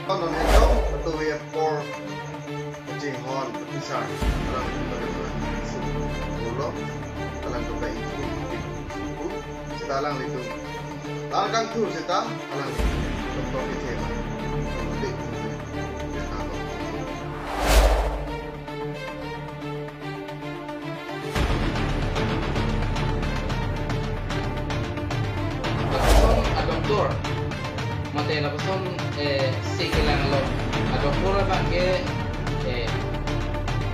non hedong betul ya por kucing hon besar dalam pulau dalam kota itu sedalang itu dalam tu seta dalam doktor itu doktor matay na person sige lang lo a doktor ba ke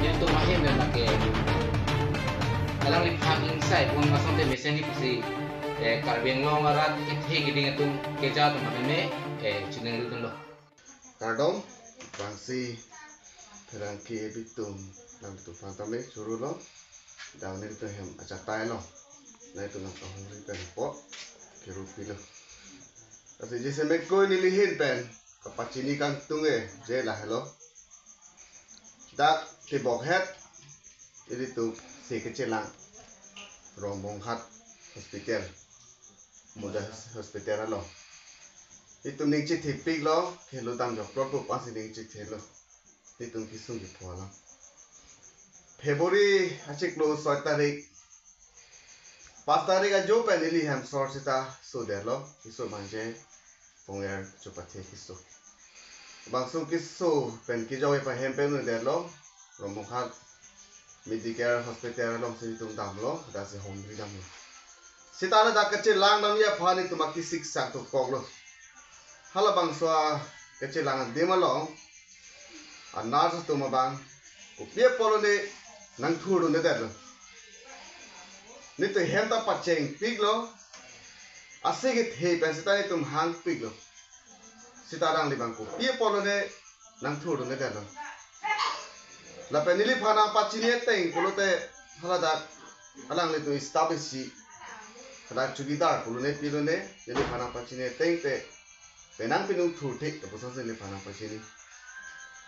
yung tumahin na ke alang liphang inside kung masong te mesen di si karbeng lo ngarat ithi giding atung keja to matame chineng lu lo kardom bangsi perangki bitum nam tu fantame suru lo daun itu hem acatai lo na itu nak tahun ri po kerupi lo kasi jese me koi nilihin pen kapachini kang tunge je lah hello dak tibok het ini tu si kecilang rombong hat hospital mudah hospital lo itu ning chi tipik lo kelo dam jok pro pas ning chi thelo itu kisung ki phola February achik lo 6 tarik 5 tarik ajo penili ham sor sita so delo iso manje Ponger cepat kisu. Bangsu kisu pen kijau apa hempen delo rombong hat Medicare hospital lo situng dam lo ada si home dam lo. Sitala da kecil lang nam ya phani tu maki siksa tu kok lo. Hala bangsu kecil lang dema lo. Anas tu mabang. Upie polo ne nang thuru ne delo. Ni tu hemta pacheng piglo. Asik he pensita itu hang piglo. Sitarang di bangku. Pie polo ne nang thuru ne dalo. La penili phana pachini teng polo te halada alang le tu establish hala chugidar polo ne pilo ne nili phana pachini teng te penang pinung thur thik to bosa se le phana pachini.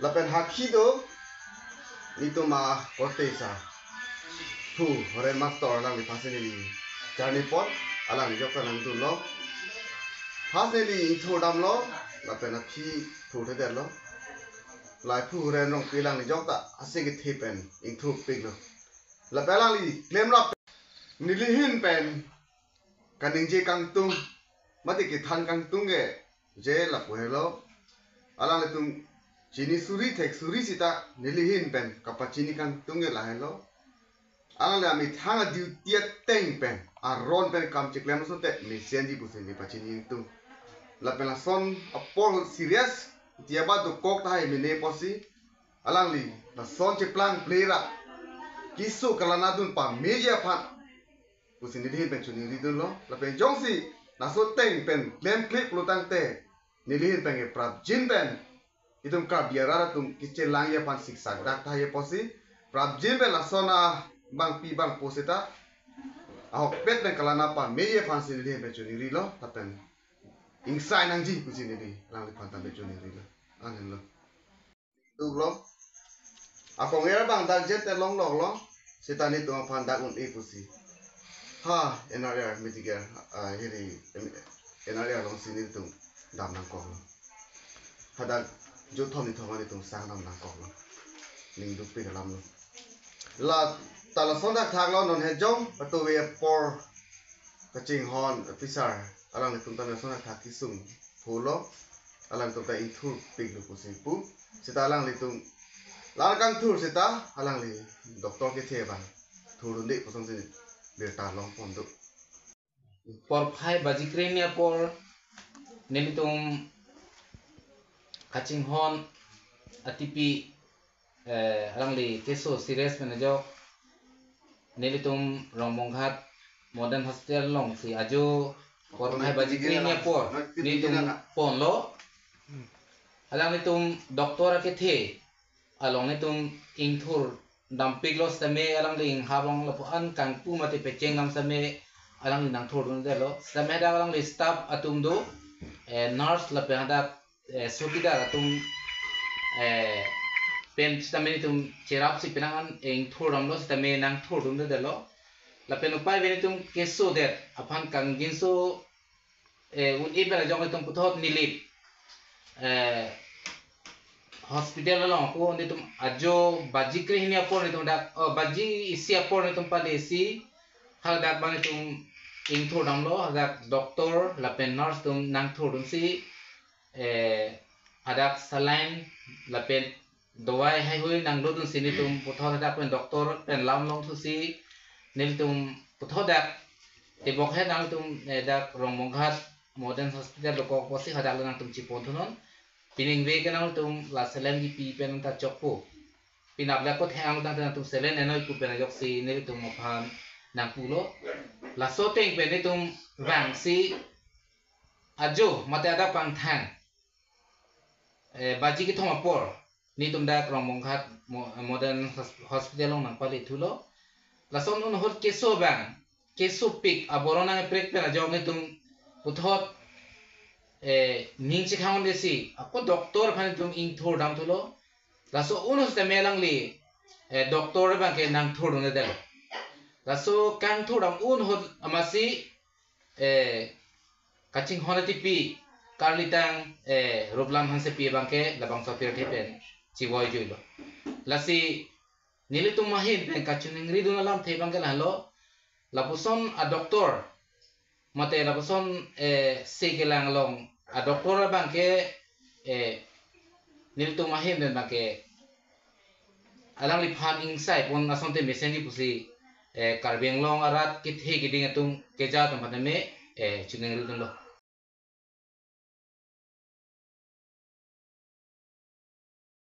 La pen hakhi do itu ma kortesa. Thu hore master lang di pasini ni. Jarni pot alang jok nang tu lo haseli thodam lo la pena phi thode der lo lai phu ren rong pilang ni jok ta asig thipen ing thu pig lo la pela li claim la nilihin pen kaning je kang tung mati ki than kang tung ge je la pu hello alang le tung chini suri thek suri sita nilihin pen kapachini kang tung ge la hello alang le ami thanga diu tia teng pen aron pen kam chiklem so te mi sendi bu sendi pachini tung la pen la son apol serious dia ba do kok thai mi ne posi alang li la son chiplang plera kisu kalana dun pa meja phat bu sendi hin pen chuni ri dun lo la pen jongsi na so teng pen klem clip lu tang te ni li hin pen ge prap jin pen idum ka biara tum kiche lang ya pan sik sak dak thai posi prap jin pen la sona bang pi bang poseta ahok pet pen kalana pa meje fansi ni pen chuni ri lo tapen insai nang ji pusi ni lang pan ta pen chuni ri lo anen lo tu lo akong era bang dak jet te long long lo setani tu pan dak un e pusi ha enaria mitiga hiri enaria long sini tu dam nang ko lo hada jo thom ni thomani tu sang dam nang ko lo ning du pe lam lo la tala sonda thang lo non he jong patu we por kaching hon officer alang tung tan sonda thak kisung phulo alang tung ta ithu pig lu pusi pu sita alang litung lar kang thur sita alang li doctor ke the ban thurun de pusong se be ta long pon du por phai bajikrenia por nelitung kaching hon atipi alang li keso serious manager nelitum rombonghat modern hospital long si ajo por hai baji krinya por nitum pon lo alang nitum doktor ke the along nitum ingthur dampik lo same alang ling habong lo an kang pu mate pecheng nam same alang nang thur dun de lo same da alang li staff atum do nurse la pe hada sukida atum pen stame tum cherap si penangan eng thoram lo stame nang thorum de lo la pen upai veni tum keso der apan kang ginso un ibera jong tum puthot nilip hospital long ko ni tum ajo baji kri ni apor ni tum dak baji isi apor ni tum pade isi hal dak bang ni tum ing thor dam lo dak doktor la pen nurse tum nang thor dum si adak saline la pen dawai hai hui nang lo dum si ni tum puthor dak pen doktor pen lam long thu si ni tum puthor dak tibok he nang tum dak Rombonghat modern hospital lo ko posi hadak nang tum chipon thunon pining ve kenang tum la selen di pi pen ta chokpo pinap la ko thang ta tum selen enoi ku pen jok si ne tum phan nang pulo la so teng pen tum rang si ajo mate ada pang thang baji ki thong por ni tum da Rombonghat modern hospital long nang pali thulo la so nun hot keso bang keso pik aborona prek pen jok ni tum puthot ning chi khang desi ako doktor phan tum ing thor dam thulo laso unos te melang li doktor ba ke nang thor ne del laso kang thor dam un hot amasi kaching hona ti pi karlitang roblam han se pi bang ke labang sa pir pen chi boy juilo lasi nili tum mahin pen kachung ngri dun lam the bang ke halo lapuson a doktor mate lapuson se ke lang long a doktor bang ke nil tu mahim dan bang ke alang li phan insai pon ason te mesen di pusi karbeng long arat kit he giding atung keja tum me chungeng lu lo